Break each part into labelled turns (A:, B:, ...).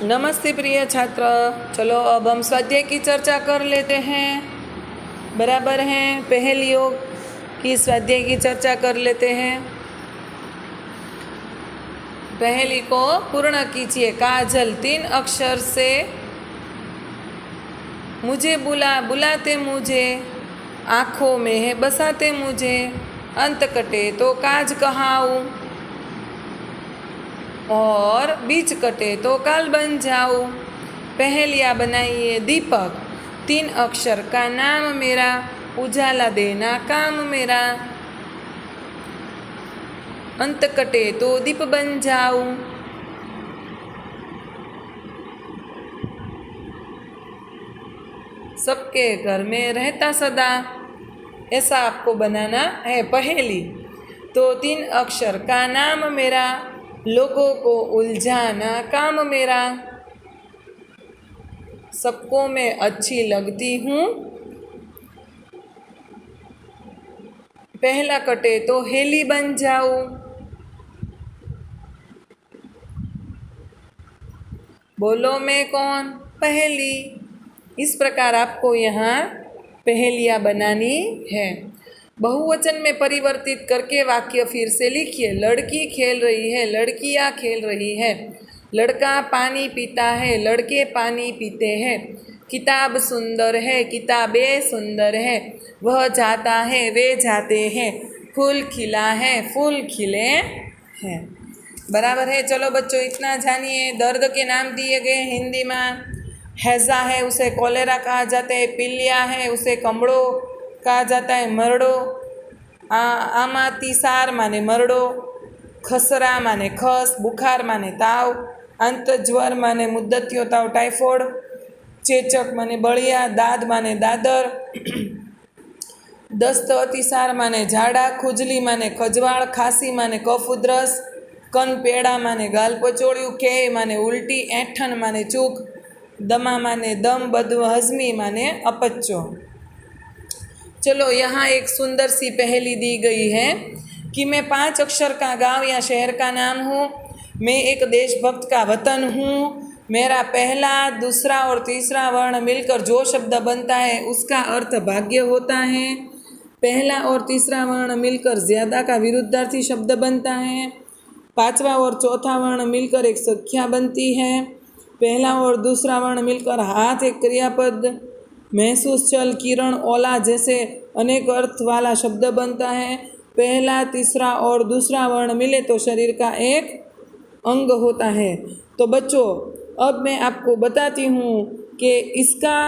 A: नमस्ते प्रिय छात्र। चलो अब हम स्वाध्याय की चर्चा कर लेते हैं। बराबर हैं, पहेलियों की स्वाध्याय की चर्चा कर लेते हैं। पहेली को पूर्ण कीजिए। काजल 3 अक्षर से मुझे बुलाते मुझे, आँखों में है बसाते मुझे, अंत कटे तो काज कहाऊँ और बीच कटे तो काल बन जाऊँ। पहेलियाँ बनाइए। दीपक 3 अक्षर का नाम मेरा, उजाला देना काम मेरा, अंत कटे तो दीप बन जाऊँ। सबके घर में रहता सदा, ऐसा आपको बनाना है पहेली। तो 3 अक्षर का नाम मेरा, लोगों को उलझाना काम मेरा, सबको मैं अच्छी लगती हूँ, पहला कटे तो हेली बन जाऊँ। बोलो मैं कौन? पहेली। इस प्रकार आपको यहाँ पहेलियाँ बनानी है। बहुवचन में परिवर्तित करके वाक्य फिर से लिखिए। लड़की खेल रही है, लड़कियाँ खेल रही है, लड़का पानी पीता है, लड़के पानी पीते हैं, किताब सुंदर है, किताबें सुंदर है, वह जाता है, वे जाते हैं, फूल खिला है, फूल खिले हैं। बराबर है। चलो बच्चों इतना जानिए। दर्द के नाम दिए गए हिंदी में। हैज़ा है उसे कोलेरा कहा जाता है, पीलिया है उसे कमड़ो कहा जाता है, मरड़ो, आमातिसार माने मरड़ो, खसरा माने खस, बुखार माने ताव, अंतज्वर माने मुद्दतियो ताव टाइफॉइड, चेचक माने बड़िया, दाद माने दादर, दस्त अतिसार माने झाड़ा, खुजली माने खजवाड़, खांसी माने कफ उधरस, कन पेड़ा माने गाल पचोड़िયું, के माने उल्टी, ऐठन माने चूक, दमा माने दम, बदहजमी माने अपच्चो। चलो यहाँ एक सुंदर सी पहेली दी गई है कि मैं 5 अक्षर का गांव या शहर का नाम हूँ, मैं एक देशभक्त का वतन हूँ, मेरा पहला, दूसरा और तीसरा वर्ण मिलकर जो शब्द बनता है उसका अर्थ भाग्य होता है। पहला और तीसरा वर्ण मिलकर ज़्यादा का विरुद्धार्थी शब्द बनता है। 5वां और चौथा वर्ण मिलकर एक संख्या बनती है। पहला और दूसरा वर्ण मिलकर हाथ एक क्रियापद, महसूस, चल, किरण, ओला जैसे अनेक अर्थ वाला शब्द बनता है। पहला, तीसरा और दूसरा वर्ण मिले तो शरीर का एक अंग होता है। तो बच्चों अब मैं आपको बताती हूँ कि इसका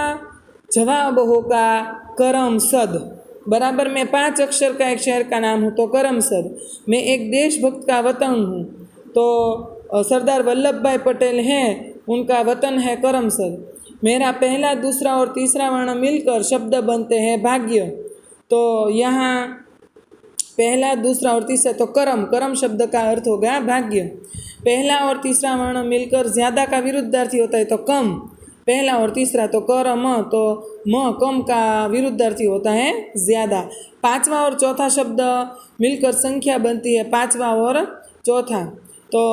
A: जवाब होगा करमसद। बराबर। मैं 5 अक्षर का एक शहर का नाम हूँ तो करमसद। मैं एक देशभक्त का वतन हूँ तो सरदार वल्लभ भाई पटेल हैं, उनका वतन है करमसद। मेरा पहला, दूसरा और तीसरा वर्ण मिलकर शब्द बनते हैं भाग्य। तो यहाँ पहला, दूसरा और तीसरा तो करम, करम शब्द का अर्थ हो गया भाग्य। पहला और तीसरा वर्ण मिलकर ज़्यादा का विरुद्धार्थी होता है तो कम। पहला और तीसरा तो करम, तो म कम का विरुद्धार्थी होता है ज़्यादा। 5वां और चौथा शब्द मिलकर संख्या बनती है 5वां और चौथा। तो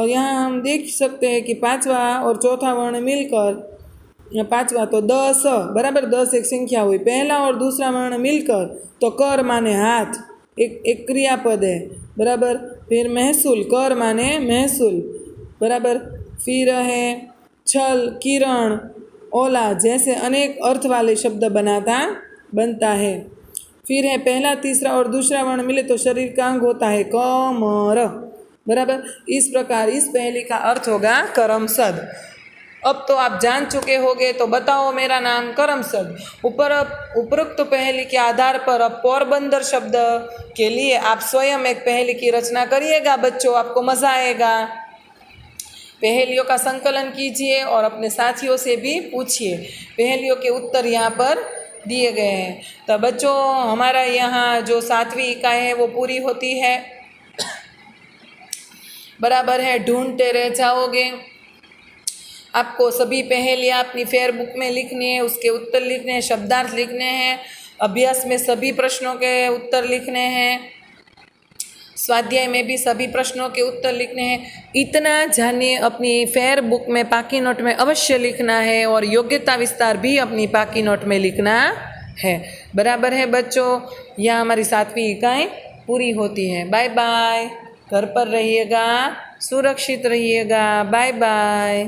A: यहाँ हम देख सकते हैं कि 5वां और चौथा वर्ण मिलकर 5वां तो 10, बराबर 10 एक संख्या हुई। पहला और दूसरा वर्ण मिलकर तो कर माने हाथ, एक क्रियापद है, बराबर। फिर महसूल, कर माने महसूल, बराबर। फिर है छल, किरण, ओला जैसे अनेक अर्थ वाले शब्द बनता है। फिर है पहला, तीसरा और दूसरा वर्ण मिले तो शरीर का अंग होता है कमर, बराबर। इस प्रकार इस पहेली का अर्थ होगा करमसद। अब तो आप जान चुके होंगे, तो बताओ मेरा नाम करमसद। उपरोक्त पहेली के आधार पर अब पोरबंदर शब्द के लिए आप स्वयं एक पहेली की रचना करिएगा बच्चों, आपको मज़ा आएगा। पहेलियों का संकलन कीजिए और अपने साथियों से भी पूछिए। पहेलियों के उत्तर यहाँ पर दिए गए हैं। तो बच्चों हमारा यहाँ जो 7वीं इकाई है वो पूरी होती है, बराबर है। ढूंढते रह जाओगे। आपको सभी पहेलियाँ अपनी फेयर बुक में लिखनी है, उसके उत्तर लिखने हैं, शब्दार्थ लिखने हैं, अभ्यास में सभी प्रश्नों के उत्तर लिखने हैं। स्वाध्याय में भी सभी प्रश्नों के उत्तर लिखने हैं। इतना जानिए, अपनी फेयर बुक में पाकी नोट में अवश्य लिखना है और योग्यता विस्तार भी अपनी पाकी नोट में लिखना है। बराबर है बच्चों। यहाँ हमारी 7वीं इकाई पूरी होती है। Bye bye. घर पर रहिएगा, सुरक्षित रहिएगा। Bye bye.